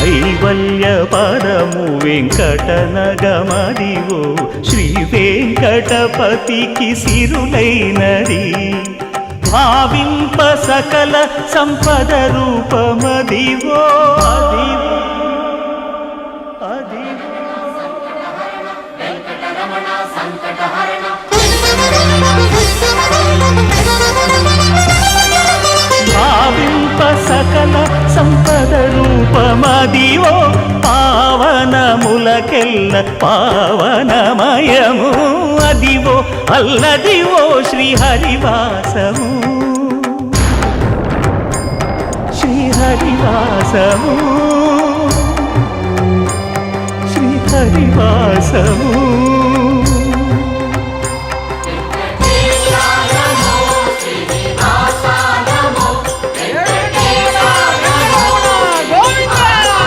కైవల్య పరము వెంకటనగమదివో శ్రీ వెంకటపతికి సిరులైనది భావింప సకల సంపద రూపమదివో అదివో భావింప సకల సంపద రూపమదివో పావనములకెల్ల పావనమయము అదివో అల్లదివో శ్రీహరివాసము శ్రీహరివాసము శ్రీహరివాసము